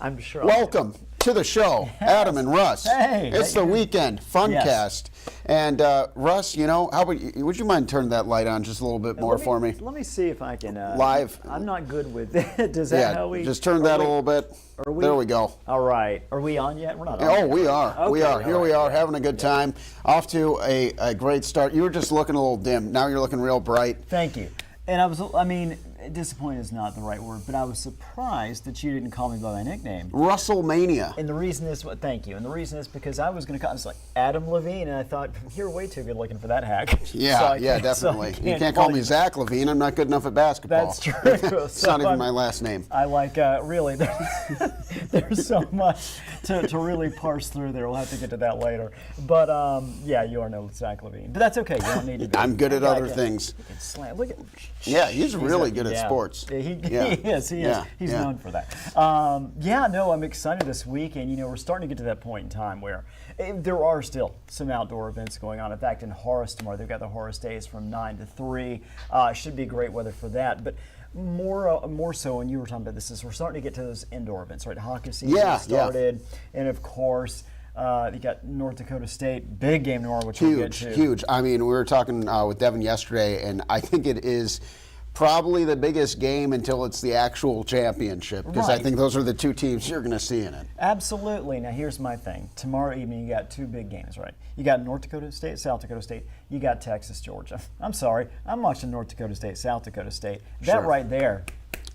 I'm sure. Welcome to the show, Adam and Russ. Hey, it's the weekend Funcast, Yes. and Russ, you know, how about would you mind turning that light on just a little bit more for me? Let me see if I can. Live. I'm not good with it. Does that how we? Just turn that a little bit. There we go. All right. Are we on yet? We're not on. Oh, yet. we are. Okay, we are. Here we are, right. having a good time. Off to a great start. You were just looking a little dim. Now you're looking real bright. Thank you. And disappointed is not the right word, but I was surprised that you didn't call me by my nickname. Russellmania. And the reason is, thank you. And the reason is because I was going to call, it's like Adam Levine, and I thought you're way too good looking for that hack. Yeah, definitely. You can't call me Zach Levine. I'm not good enough at basketball. That's true. It's not even my last name. I like really. There's so much to really parse through there. We'll have to get to that later. But yeah, you are no Zach Levine, but that's okay. You don't need to be. I'm good at other things. He can slam. Look at. Yeah, he's really good at sports. Yeah, he is. He is. He's known for that. I'm excited this week, and we're starting to get to that point in time where there are still some outdoor events going on. In fact, in Horace tomorrow, they've got the Horace Days from 9 to 3. Should be great weather for that. But more so, and you were talking about this, is we're starting to get to those indoor events, right? Hockey season started, and of course. You got North Dakota State, big game tomorrow, which we'll get to. Huge. I mean, we were talking with Devin yesterday, and I think it is probably the biggest game until it's the actual championship, because I think those are the two teams you're going to see in it. Absolutely. Now, here's my thing. Tomorrow evening, you got two big games, right? You got North Dakota State, South Dakota State. You got Texas, Georgia. I'm sorry. I'm watching North Dakota State, South Dakota State. That right there.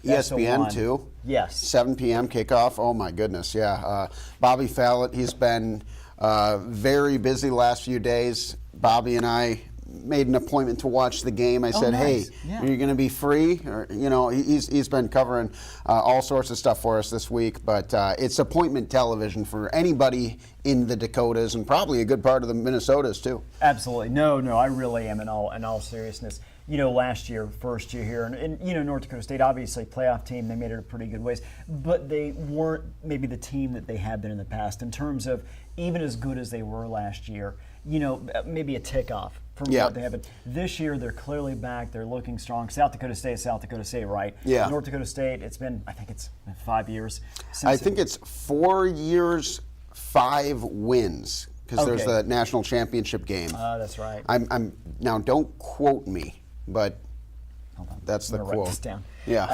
ESPN too. Yes. 7 p.m. kickoff. Oh my goodness, yeah. Bobby Fallett, he's been very busy last few days. Bobby and I made an appointment to watch the game. I said, nice. "Hey, are you going to be free?" Or he's been covering all sorts of stuff for us this week. But it's appointment television for anybody in the Dakotas and probably a good part of the Minnesotas too. Absolutely. No, I really am in all seriousness. Last year, first year here, and North Dakota State, obviously playoff team, they made it a pretty good ways, but they weren't maybe the team that they have been in the past in terms of even as good as they were last year, maybe a tick off from what they have been. This year, they're clearly back. They're looking strong. South Dakota State, right? Yeah. North Dakota State, I think it's 5 years. I think it's 4 years, 5 wins, because there's the national championship game. That's right. I'm now, don't quote me. But that's the quote. Write this down. Yeah.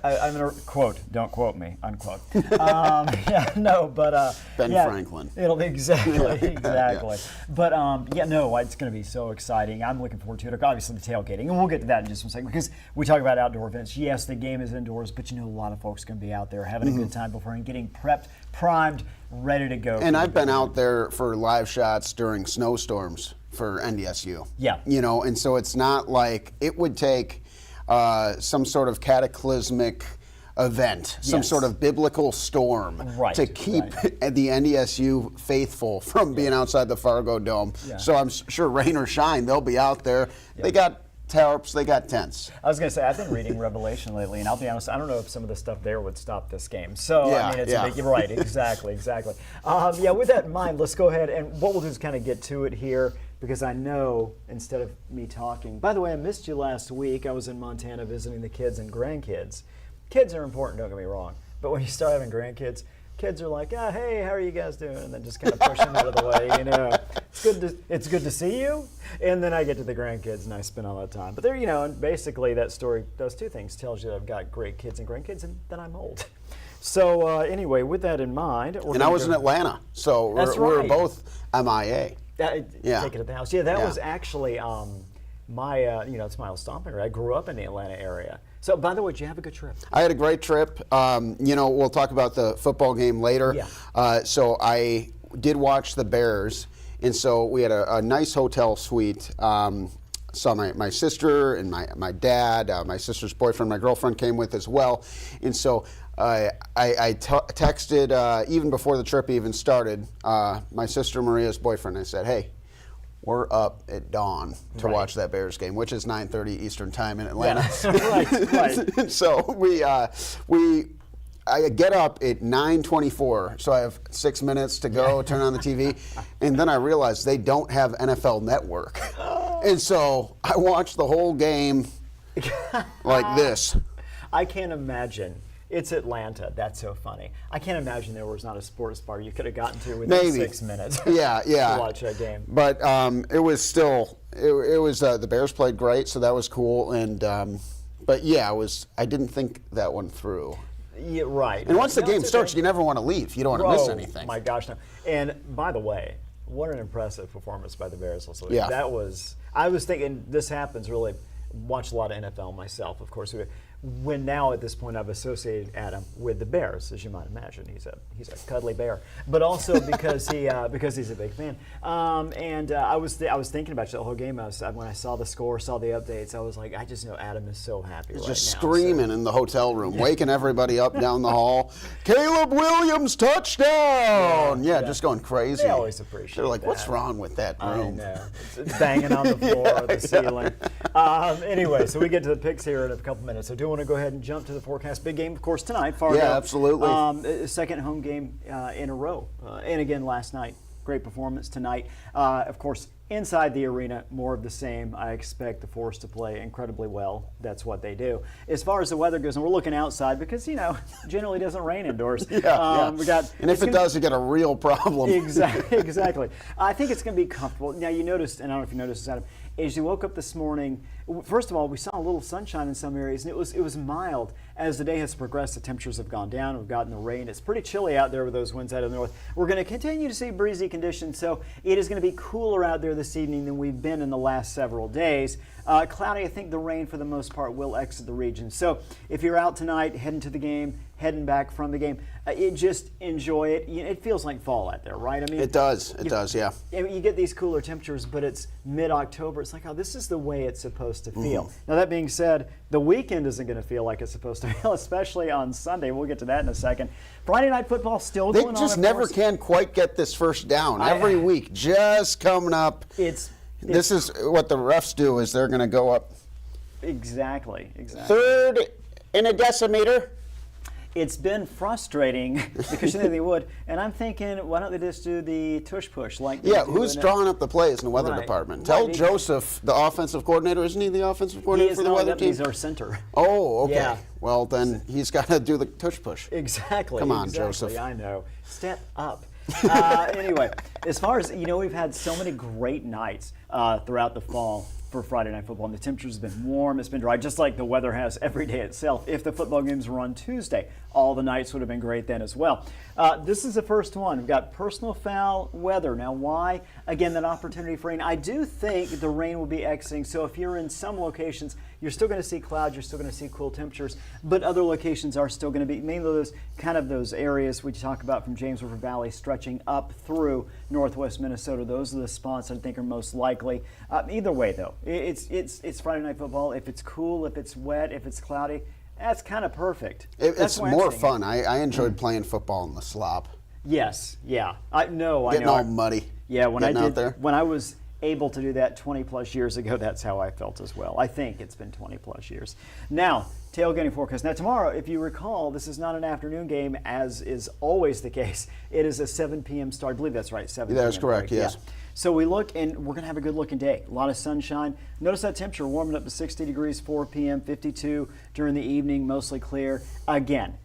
I'm going to quote, don't quote me, unquote. Ben Franklin. It'll be exactly. Yeah. But it's going to be so exciting. I'm looking forward to it. Obviously the tailgating, and we'll get to that in just one second, because we talk about outdoor events. Yes, the game is indoors, but a lot of folks are going to be out there having a good time before and getting prepped, primed, ready to go. And I've been out there for live shots during snowstorms for NDSU. Yeah. And so it's not like it would take some sort of cataclysmic event, some sort of biblical storm to keep the NDSU faithful from being outside the Fargo Dome. Yeah. So I'm sure rain or shine, they'll be out there. Yeah. They got tarps, they got tents. I was going to say, I've been reading Revelation lately, and I'll be honest, I don't know if some of the stuff there would stop this game. So, you're right, exactly. With that in mind, let's go ahead, and what we'll do is kind of get to it here, because I know, instead of me talking, by the way, I missed you last week. I was in Montana visiting the kids and grandkids. Kids are important, don't get me wrong, but when you start having grandkids, kids are like, hey, how are you guys doing? And then just kind of push them out of the way, It's good to see you. And then I get to the grandkids and I spend all that time. But there, and basically that story does two things. Tells you that I've got great kids and grandkids, and that I'm old. So anyway, with that in mind. And I was in Atlanta, so we're both MIA. Take it to the house. Yeah, that was actually my, it's my old stomping area. I grew up in the Atlanta area. So, by the way, did you have a good trip? I had a great trip. We'll talk about the football game later. Yeah. So I did watch the Bears, and so we had a nice hotel suite. Saw my sister and my dad, my sister's boyfriend, my girlfriend came with as well. And so I texted, even before the trip even started, my sister Maria's boyfriend. I said, hey, we're up at dawn to watch that Bears game, which is 9:30 Eastern time in Atlanta. Yeah. right. So I get up at 9:24, so I have 6 minutes to go, turn on the TV, and then I realize they don't have NFL Network. And so I watched the whole game like this. I can't imagine It's Atlanta. That's so funny. I can't imagine there was not a sports bar you could have gotten to within 6 minutes. Yeah. To watch that game. But it was still, it was the Bears played great, so that was cool. And but yeah, I didn't think that one through. Yeah, right. And once the game starts, you never want to leave. You don't want to miss anything. My gosh, no. And by the way, what an impressive performance by the Bears. Yeah. That was. I was thinking this happens really. Watch a lot of NFL myself, of course. When now at this point I've associated Adam with the Bears, as you might imagine. He's a cuddly bear, but also because he's a big fan. I was thinking about the whole game. When I saw the score, saw the updates, I was like, I just know Adam is so happy. He's right just now, screaming in the hotel room, waking everybody up down the hall. Caleb Williams touchdown! Yeah, just going crazy. They always appreciate. They're like, that. what's wrong with that room? I know. It's banging on the floor or the ceiling. Anyway, so we get to the picks here in a couple minutes. So do want to go ahead and jump to the forecast. Big game, of course, tonight. Fargo. Yeah, absolutely. Second home game in a row. And again, last night. Great performance tonight. Of course, inside the arena, more of the same. I expect the Force to play incredibly well. That's what they do. As far as the weather goes, and we're looking outside because, generally doesn't rain indoors. And if it does, you get a real problem. Exactly. I think it's going to be comfortable. Now, you noticed, and I don't know if you noticed this, Adam, as you woke up this morning, first of all, we saw a little sunshine in some areas, and it was mild. As the day has progressed, the temperatures have gone down. We've gotten the rain. It's pretty chilly out there with those winds out of the north. We're going to continue to see breezy conditions, so it is going to be cooler out there this evening than we've been in the last several days. Cloudy, I think the rain for the most part will exit the region. So if you're out tonight, heading to the game, heading back from the game, just enjoy it. It feels like fall out there, right? I mean, it does, yeah. You get these cooler temperatures, but it's mid-October. It's like, oh, this is the way it's supposed to feel. Now, that being said, the weekend isn't going to feel like it's supposed to feel, especially on Sunday. We'll get to that in a second. Friday Night Football still going on. They just never can quite get this first down. Every week, just coming up. This is what the refs do, is they're going to go up. Exactly. Third in a decimeter. It's been frustrating because you think they would, and I'm thinking, why don't they just do the tush push like? Who's drawing up the plays in the weather department? Tell Joseph, the offensive coordinator, isn't he the offensive coordinator for the weather team? He's our center. Oh, okay. Yeah. Well, then he's got to do the tush push. Exactly. Come on, Joseph. I know. Step up. Anyway, as far as we've had so many great nights throughout the fall for Friday Night Football, and the temperatures have been warm, it's been dry, just like the weather has every day itself. If the football games were on Tuesday, all the nights would have been great then as well. This is the first one. We've got personal foul weather. Now, why? Again, that opportunity for rain. I do think the rain will be exiting, so if you're in some locations, you're still going to see clouds, you're still going to see cool temperatures, but other locations are still going to be mainly those areas we talk about from James River Valley stretching up through northwest Minnesota. Those are the spots I think are most likely. Either way, though, it's Friday Night Football. If it's cool, if it's wet, if it's cloudy, that's kind of perfect. It's more fun. I enjoyed playing football in the slop. Yes, yeah. I know. Getting all muddy. Yeah, when I was able to do that 20 plus years ago, that's how I felt as well. I think it's been 20 plus years. Now, tailgating forecast. Now, tomorrow, if you recall, this is not an afternoon game, as is always the case. It is a 7 p.m. start. I believe that's right, 7 p.m. That's correct, yes. Yeah. So we look, and we're going to have a good-looking day. A lot of sunshine. Notice that temperature warming up to 60 degrees, 4 p.m., 52 during the evening, mostly clear. Again,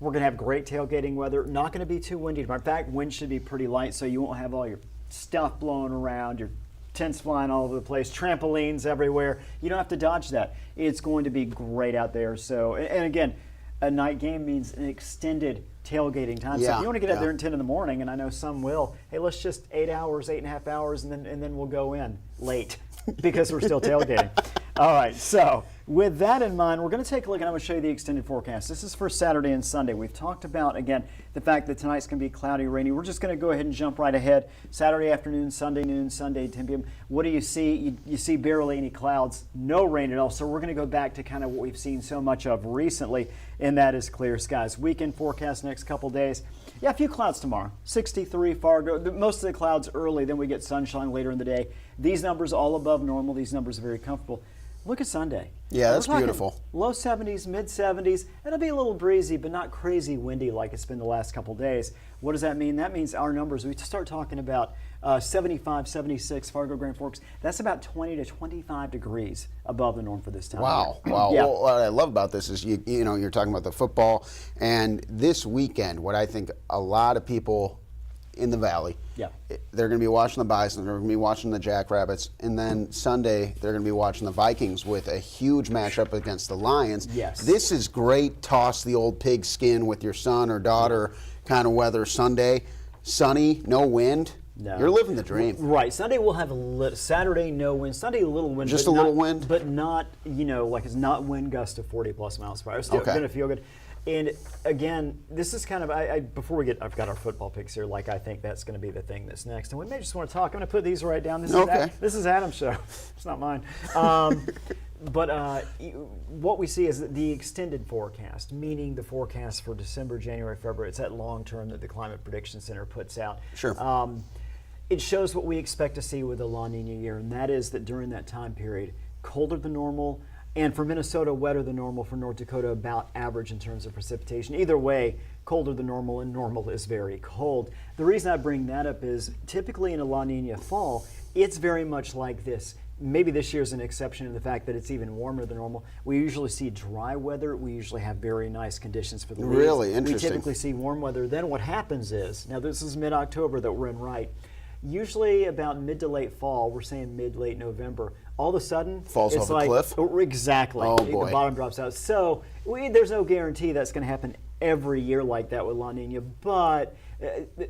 we're going to have great tailgating weather. Not going to be too windy. In fact, wind should be pretty light, so you won't have all your stuff blowing around, your tents flying all over the place, trampolines everywhere. You don't have to dodge that. It's going to be great out there. So, and again, a night game means an extended tailgating time. So if you want to get out there at 10 in the morning, and I know some will, hey, let's just 8.5 hours, and then we'll go in late because we're still tailgating. All right, so with that in mind, we're going to take a look, and I'm going to show you the extended forecast. This is for Saturday and Sunday. We've talked about, again, the fact that tonight's going to be cloudy, rainy. We're just going to go ahead and jump right ahead. Saturday afternoon, Sunday noon, Sunday 10 p.m. What do you see? You see barely any clouds, no rain at all. So we're going to go back to kind of what we've seen so much of recently, and that is clear skies. Weekend forecast next couple days. Yeah, a few clouds tomorrow. 63 Fargo. Most of the clouds early, then we get sunshine later in the day. These numbers all above normal. These numbers are very comfortable. Look at Sunday. Yeah, that's beautiful. Low 70s, mid 70s. It'll be a little breezy, but not crazy windy like it's been the last couple days. What does that mean? That means our numbers, we start talking about 75, 76, Fargo, Grand Forks. That's about 20 to 25 degrees above the norm for this time. Wow, wow. Yeah. Well, what I love about this is, you know, you're talking about the football, and this weekend, what I think a lot of people in the Valley, they're going to be watching the Bison, they're going to be watching the Jackrabbits, and then Sunday they're going to be watching the Vikings with a huge matchup against the Lions. Yes. This is great, toss the old pig skin with your son or daughter kind of weather. Sunday, sunny, no wind. No. You're living the dream. Right. Sunday we'll have Saturday, no wind. Sunday, a little wind. Just a little wind? But not, you know, like it's not wind gust of 40 plus miles per hour. It's still going to feel good. And again, this is kind of, before we get, I've got our football picks here, like I think that's going to be the thing that's next. And we may just want to talk. I'm going to put these right down. This is Adam's show. It's not mine. But what we see is the extended forecast, meaning the forecast for December, January, February. It's that long term that the Climate Prediction Center puts out. Sure. It shows what we expect to see with the La Nina year, and that is that during that time period, colder than normal, and for Minnesota, wetter than normal. For North Dakota, about average in terms of precipitation. Either way, colder than normal, and normal is very cold. The reason I bring that up is typically in a La Nina fall, it's very much like this. Maybe this year's an exception in the fact that it's even warmer than normal. We usually see dry weather. We usually have very nice conditions for the leaves. Really interesting. We typically see warm weather. Then what happens is, now this is mid-October that we're in, right? Usually about mid to late fall, we're saying mid-late November, all of a sudden falls off a cliff. Exactly. Oh boy. The bottom drops out. So there's no guarantee that's going to happen every year like that with La Nina, but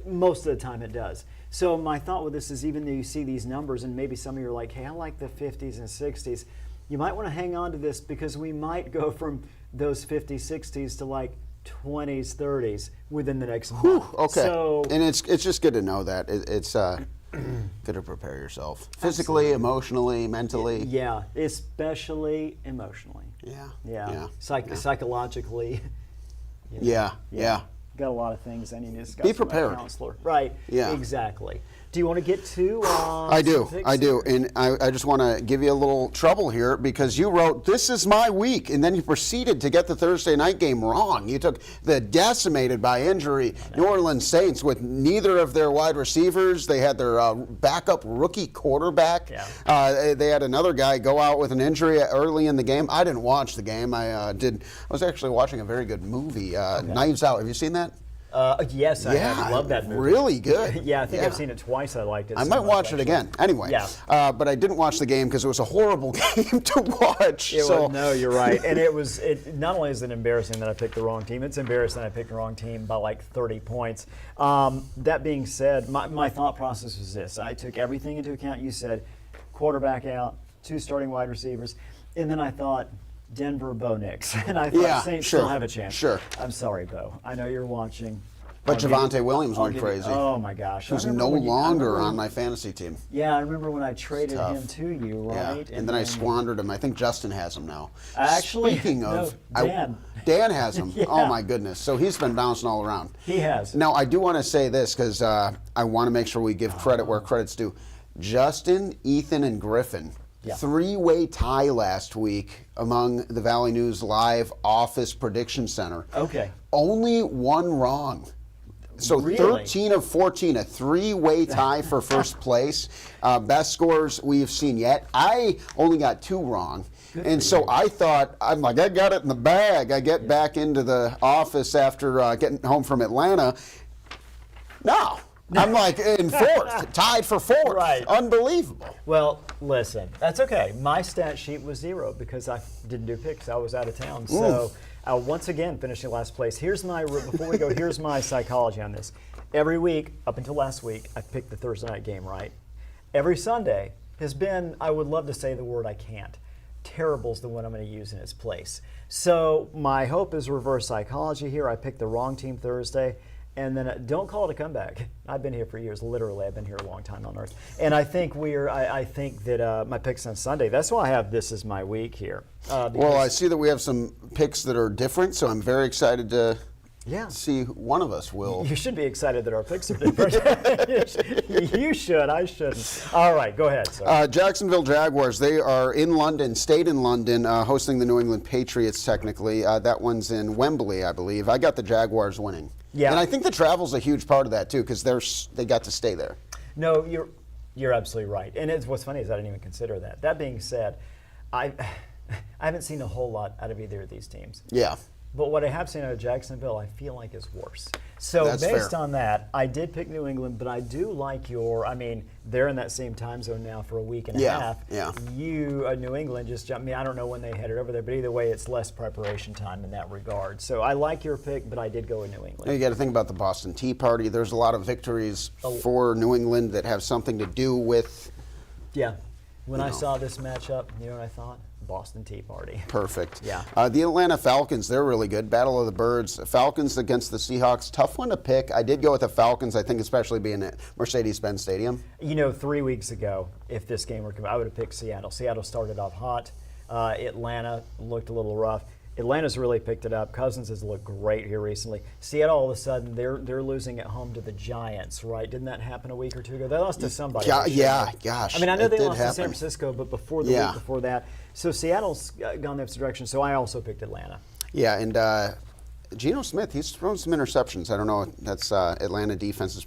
most of the time it does. So my thought with this is, even though you see these numbers and maybe some of you are like, hey, I like the 50s and 60s, you might want to hang on to this because we might go from those 50s, 60s to like 20s, 30s within the next month. Okay. So, and it's just good to know that. It's good to prepare yourself physically, emotionally, mentally. Yeah, especially emotionally. Yeah. Psychologically. Yeah. Got a lot of things I need to discuss. Be prepared. With my counselor. Right. Yeah. Exactly. Do you want to get to? I do. And I just want to give you a little trouble here because you wrote, "This is my week," and then you proceeded to get the Thursday night game wrong. You took the decimated by injury New Orleans Saints with neither of their wide receivers. They had their backup rookie quarterback. Yeah. They had another guy go out with an injury early in the game. I didn't watch the game. I was actually watching a very good movie, Knives Out. Have you seen that? Yes, I have. Love that movie. Really good. Yeah, I think I've seen it twice. I liked it. I might watch it again. Anyway, but I didn't watch the game because it was a horrible game to watch. No, you're right. And it not only is it embarrassing that I picked the wrong team, it's embarrassing that I picked the wrong team by like 30 points. That being said, my thought process was this. I took everything into account. You said quarterback out, 2 starting wide receivers, and then I thought Denver, Bo Nix. And I thought Saints still have a chance. Sure. I'm sorry, Bo. I know you're watching. But Javonte Williams went crazy. Oh, my gosh. Who's no longer on my fantasy team. Yeah, I remember when I traded him to you, right? Yeah. And then I squandered him. I think Justin has him now. Actually, speaking of, Dan. Dan has him. Oh, my goodness. So he's been bouncing all around. He has. Now, I do want to say this because I want to make sure we give credit where credit's due. Justin, Ethan, and Griffin. 3-way tie last week among the Valley News Live Office Prediction Center. Okay. Only one wrong. So really? 13 of 14, a 3-way tie for first place. Best scores we've seen yet. I only got 2 wrong. And so I thought, I'm like, I got it in the bag. I get back into the office after getting home from Atlanta. No. I'm like in 4th, tied for 4th. Right. Unbelievable. Well, listen, that's okay. My stat sheet was 0 because I didn't do picks. I was out of town. So once again, finishing last place. Before we go, here's my psychology on this. Every week, up until last week, I picked the Thursday night game right. Every Sunday has been, I would love to say the word I can't. Terrible's the one I'm going to use in its place. So my hope is reverse psychology here. I picked the wrong team Thursday. And then don't call it a comeback. I've been here for years. Literally, I've been here a long time on Earth. And I think I think that my picks on Sunday. That's why I have this as my week here. Well, I see that we have some picks that are different, so I'm very excited to Yeah. See, one of us will. You should be excited that our picks are different. You should. I shouldn't. All right, go ahead, sir. Jacksonville Jaguars, they are in London, stayed in London, hosting the New England Patriots technically. That one's in Wembley, I believe. I got the Jaguars winning. Yeah. And I think the travel's a huge part of that, too, because they got to stay there. No, you're absolutely right. And what's funny is I didn't even consider that. That being said, I haven't seen a whole lot out of either of these teams. Yeah. But what I have seen out of Jacksonville, I feel like is worse. So That's based fair. on that, I did pick New England, but I do like they're in that same time zone now for a week and a half. Yeah. New England just jumped me. I don't know when they headed over there, but either way, it's less preparation time in that regard. So I like your pick, but I did go with New England. Now you got to think about the Boston Tea Party. There's a lot of victories for New England that have something to do with. Yeah. When I saw this matchup, you know what I thought? Boston Tea Party. Perfect. Yeah. The Atlanta Falcons, they're really good. Battle of the Birds. Falcons against the Seahawks. Tough one to pick. I did go with the Falcons, I think, especially being at Mercedes-Benz Stadium. 3 weeks ago, if this game were, I would have picked Seattle. Seattle started off hot. Atlanta looked a little rough. Atlanta's really picked it up. Cousins has looked great here recently. Seattle, all of a sudden, they're losing at home to the Giants, right? Didn't that happen a week or two ago? They lost to somebody. Yeah, gosh. I mean, I know they lost happen. to San Francisco, but before the week before that. So Seattle's gone the opposite direction, so I also picked Atlanta. Yeah, and Geno Smith, he's thrown some interceptions. I don't know. That's Atlanta defense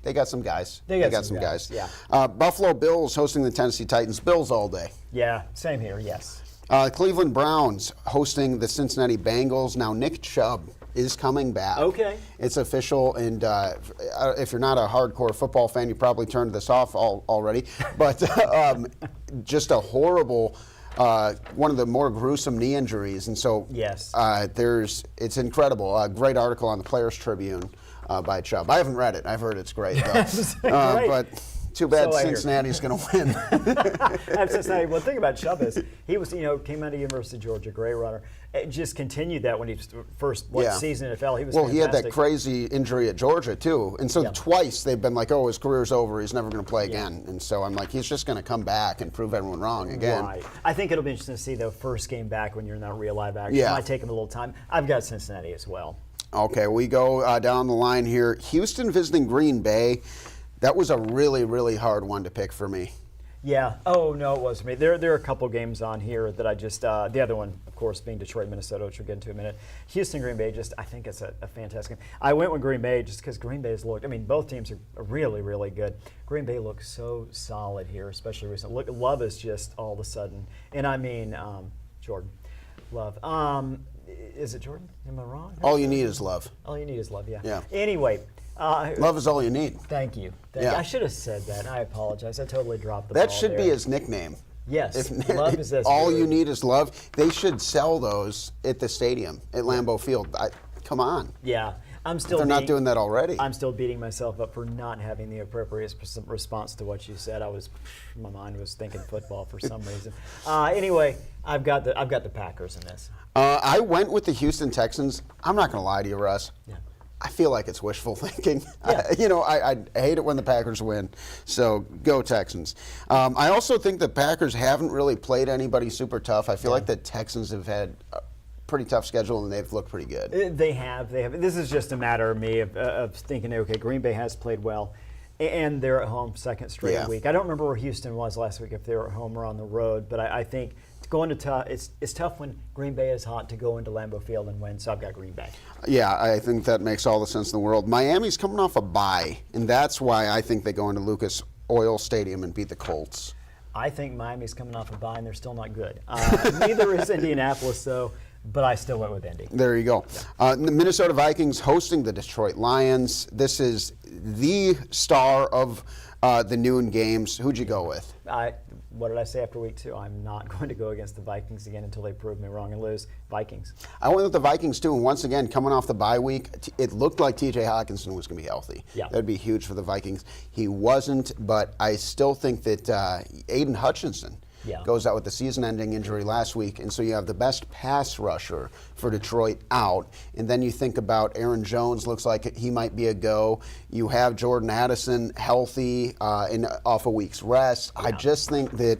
they got some guys. They got some guys. Yeah. Buffalo Bills hosting the Tennessee Titans. Bills all day. Yeah, same here, yes. Cleveland Browns hosting the Cincinnati Bengals. Now, Nick Chubb is coming back. Okay. It's official, and if you're not a hardcore football fan, you probably turned this off already. But just a horrible, one of the more gruesome knee injuries. And so yes. It's incredible. A great article on the Players Tribune by Chubb. I haven't read it. I've heard it's great, though. Great. But too bad Cincinnati's going to win. I'm Cincinnati. Well, the thing about Chubb is he was, came out of University of Georgia, great runner. It just continued that when he first season in the NFL. He was fantastic. He had that crazy injury at Georgia too, and so twice they've been like, "Oh, his career's over. He's never going to play again." And so I'm like, he's just going to come back and prove everyone wrong again. Right. I think it'll be interesting to see the first game back when you're in that real live action. Yeah. It might take him a little time. I've got Cincinnati as well. Okay, we go down the line here. Houston visiting Green Bay. That was a really, really hard one to pick for me. Yeah. Oh, no, it wasn't me. There are a couple games on here that I just, the other one, of course, being Detroit, Minnesota, which we'll get into in a minute. Houston, Green Bay, I think it's a fantastic game. I went with Green Bay just because Green Bay has looked, both teams are really, really good. Green Bay looks so solid here, especially recently. Look, Love is just all of a sudden, and Jordan Love. Is it Jordan? Am I wrong? All you need is love. All you need is love, yeah. Yeah. Anyway. Love is all you need. Thank you. I should have said that. I apologize. I totally dropped the ball. That should be his nickname. Yes. Love is this. All you need is love. They should sell those at the stadium at Lambeau Field. Come on. Yeah. They're not doing that already. I'm still beating myself up for not having the appropriate response to what you said. My mind was thinking football for some reason. Anyway, I've got the Packers in this. I went with the Houston Texans. I'm not going to lie to you, Russ. Yeah. I feel like it's wishful thinking. Yeah. I hate it when the Packers win. So go Texans. I also think the Packers haven't really played anybody super tough. I feel like the Texans have had a pretty tough schedule and they've looked pretty good. They have. This is just a matter of me of thinking, okay, Green Bay has played well. And they're at home second straight week. I don't remember where Houston was last week, if they were at home or on the road, but I think going to it's tough when Green Bay is hot to go into Lambeau Field and win, so I've got Green Bay. Yeah, I think that makes all the sense in the world. Miami's coming off a bye, and that's why I think they go into Lucas Oil Stadium and beat the Colts. I think Miami's coming off a bye, and they're still not good. Neither is Indianapolis, though. But I still went with Indy. There you go. The Minnesota Vikings hosting the Detroit Lions. This is the star of the noon games. Who'd you go with? What did I say after week 2? I'm not going to go against the Vikings again until they prove me wrong and lose. Vikings. I went with the Vikings too, and once again, coming off the bye week, it looked like T.J. Hawkinson was going to be healthy. Yeah. That'd be huge for the Vikings. He wasn't, but I still think that Aiden Hutchinson goes out with the season-ending injury last week, and so you have the best pass rusher for Detroit out, and then you think about Aaron Jones, looks like he might be a go. You have Jordan Addison healthy and off a week's rest. I just think that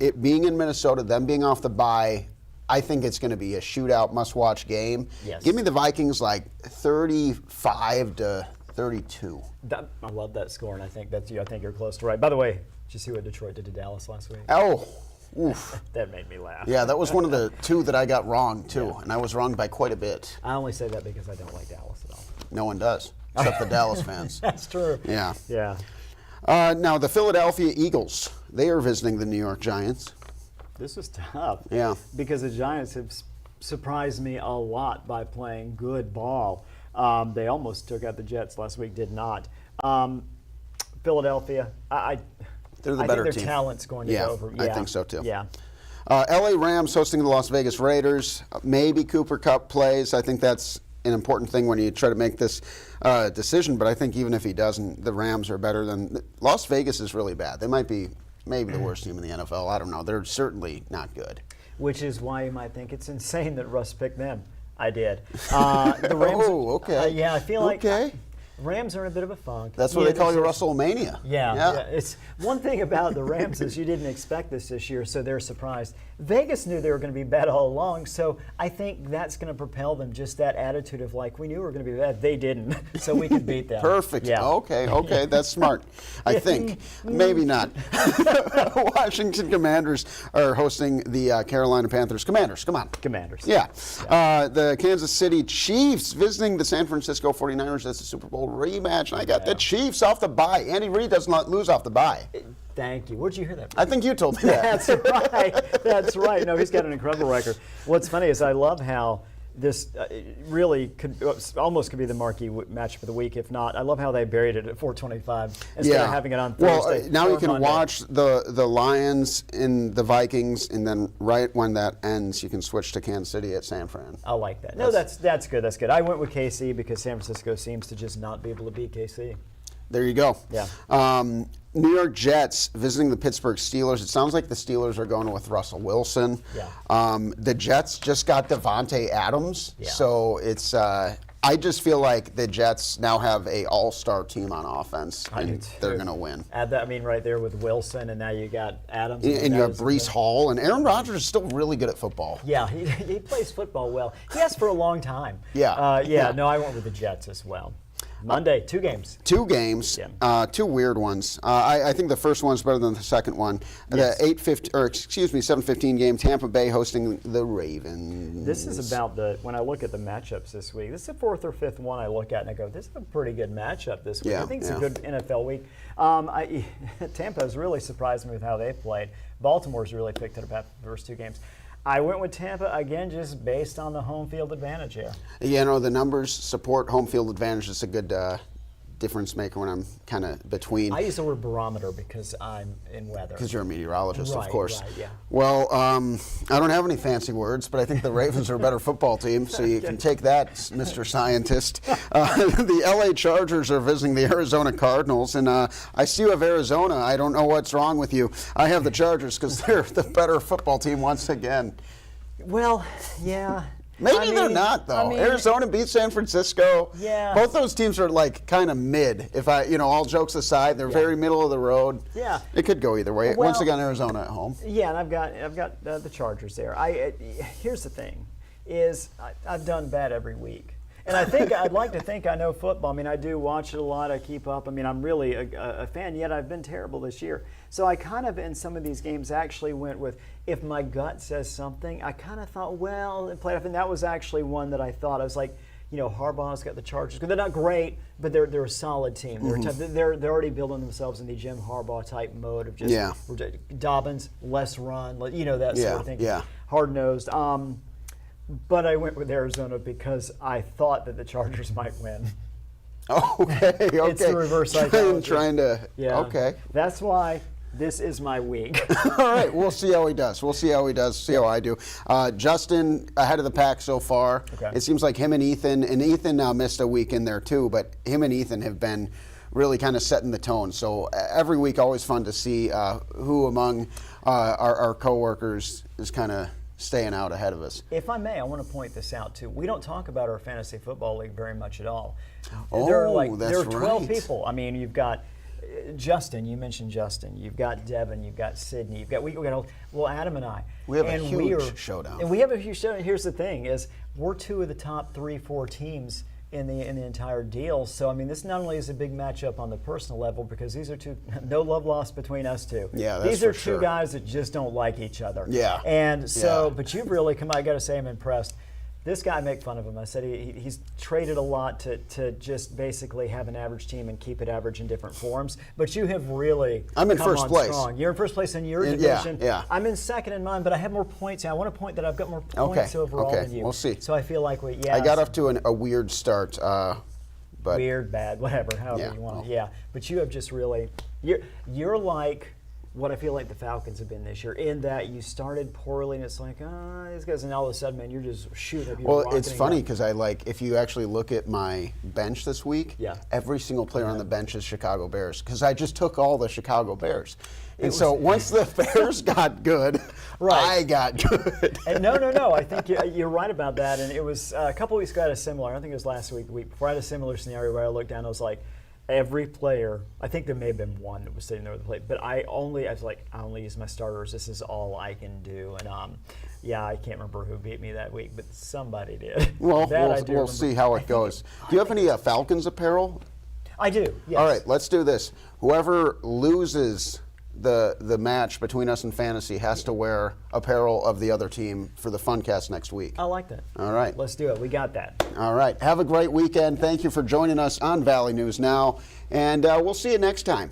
it being in Minnesota, them being off the bye, I think it's going to be a shootout, must-watch game. Yes. Give me the Vikings like 35-32. I love that score, and I think that's you. I think you're close to right. By the way, did you see what Detroit did to Dallas last week? Oh, oof. That made me laugh. Yeah, that was one of the two that I got wrong, too, Yeah. and I was wrong by quite a bit. I only say that because I don't like Dallas at all. No one does, except the Dallas fans. That's true. Yeah. Yeah. Now, the Philadelphia Eagles, they are visiting the New York Giants. This was tough. Yeah. Because the Giants have surprised me a lot by playing good ball. They almost took out the Jets last week, did not. Philadelphia, They're the I better think their team. talent's going to go over. I think so too. Yeah. LA Rams hosting the Las Vegas Raiders. Maybe Cooper Kupp plays. I think that's an important thing when you try to make this decision. But I think even if he doesn't, the Rams are better than Las Vegas is really bad. They might be maybe the worst team in the NFL. I don't know. They're certainly not good. Which is why you might think it's insane that Russ picked them. I did. The Rams. Oh, okay. Yeah, I feel like okay. Rams are in a bit of a funk. That's what they call you, WrestleMania. Yeah. It's one thing about the Rams is you didn't expect this year, so they're surprised. Vegas knew they were going to be bad all along, so I think that's going to propel them. Just that attitude of like, we knew we were going to be bad, they didn't, so we could beat them. Perfect. Yeah. Okay, that's smart. I think maybe not. Washington Commanders are hosting the Carolina Panthers. Commanders, come on. Commanders. Yeah. The Kansas City Chiefs visiting the San Francisco 49ers. That's a Super Bowl rematch. And I got the Chiefs off the bye. Andy Reid does not lose off the bye. Thank you. Where'd you hear that? I think you told me that. That's right. That's right. No, he's got an incredible record. What's funny is I love how this really could almost could be the marquee matchup of the week. If not, I love how they buried it at 4:25 instead of having it on Thursday. Well, now you can Monday. watch the Lions and the Vikings, and then right when that ends, you can switch to Kansas City at San Fran. I like that. No, that's good. That's good. I went with KC because San Francisco seems to just not be able to beat KC. There you go. Yeah. New York Jets visiting the Pittsburgh Steelers. It sounds like the Steelers are going with Russell Wilson. Yeah. The Jets just got Devontae Adams. Yeah. So it's I just feel like the Jets now have a all-star team on offense, and they're going to win. Add that, I mean, right there with Wilson, and now you got Adams. And you have Breece Hall, and Aaron Rodgers is still really good at football. Yeah, he plays football well. He has for a long time. Yeah. No, I went with the Jets as well. Monday, 2 games. 2 games, Yeah. 2 weird ones. I think the first one's better than the second one. Yes. The 7:15 game, Tampa Bay hosting the Ravens. This is about when I look at the matchups this week, this is the 4th or 5th one I look at and I go, this is a pretty good matchup this week. Yeah, I think it's yeah. a good NFL week. Tampa has really surprised me with how they've played. Baltimore's really picked it up after the first 2 games. I went with Tampa, again, just based on the home field advantage here. You know, the numbers support home field advantage. It's a good difference maker when I'm kind of between. I use the word barometer because I'm in weather. Because you're a meteorologist, of course. Right, yeah. Well, I don't have any fancy words, but I think the Ravens are a better football team, so you can take that, Mr. Scientist. The LA Chargers are visiting the Arizona Cardinals, and I see you have Arizona. I don't know what's wrong with you. I have the Chargers because they're the better football team once again. Well, yeah. Maybe they're not, though. Arizona beat San Francisco. Yeah. Both those teams are like kind of mid. If all jokes aside, they're very middle of the road. Yeah. It could go either way. Well, Once again, Arizona at home. Yeah, and I've got the Chargers there. Here's the thing, is I've done bad every week. And I'd like to think I know football. I mean, I do watch it a lot. I keep up. I mean, I'm really a fan, yet I've been terrible this year. So I kind of, in some of these games, actually went with, if my gut says something, I kind of thought, well, and played off. And that was actually one that I thought, I was like, Harbaugh's got the Chargers. They're not great, but they're a solid team. They're already building themselves in the Jim Harbaugh type mode of just Dobbins, less run, that sort of thing. Yeah. Hard-nosed. But I went with Arizona because I thought that the Chargers might win. Okay. It's the reverse psychology. Trying to. Yeah. Okay. That's why this is my week. All right. We'll see how he does. See how I do. Justin ahead of the pack so far. Okay. It seems like him and Ethan now missed a week in there too, but him and Ethan have been really kind of setting the tone. So every week, always fun to see who among our coworkers is kind of staying out ahead of us. If I may, I want to point this out too. We don't talk about our fantasy football league very much at all. Oh, there are 12 right. people. I mean, you've got Justin, you mentioned Justin. You've got Devin. You've got Sydney. You've got Adam and I. We have a huge showdown. And we have a huge showdown. Here's the thing: is we're two of the top 3-4 teams in the entire deal. So I mean, this not only is a big matchup on the personal level because these are no love lost between us two. Yeah, these are two guys that just don't like each other. Yeah. And so, but you've really come. I got to say, I'm impressed. This guy, I make fun of him. I said he's traded a lot to just basically have an average team and keep it average in different forms. But you have really I'm in first place. Strong. You're in first place in your division. Yeah. I'm in second in mine, but I have more points. I want to point that I've got more points overall than you. We'll see. So I feel like I got off to a weird start. But weird, bad, whatever, however you want. Yeah. But you have just really you're like what I feel like the Falcons have been this year, in that you started poorly and it's like, these guys, and all of a sudden, man, you're just shooting. Well, it's funny because if you actually look at my bench this week, every single player on the bench is Chicago Bears because I just took all the Chicago Bears. And so once the Bears got good, I got good. And no. I think you're right about that. And it was a couple weeks ago, I had a similar, I don't think it was last week, the week before, I had a similar scenario where I looked down and I was like, every player, I think there may have been one that was sitting there with the plate, but I only use my starters. This is all I can do. And I can't remember who beat me that week, but somebody did. Well, we'll see how it goes. Do you have any Falcons apparel? I do, yes. All right, let's do this. Whoever loses the match between us and Fantasy has to wear apparel of the other team for the Funcast next week. I like that. All right. Let's do it. We got that. All right. Have a great weekend. Thank you for joining us on Valley News Now, and we'll see you next time.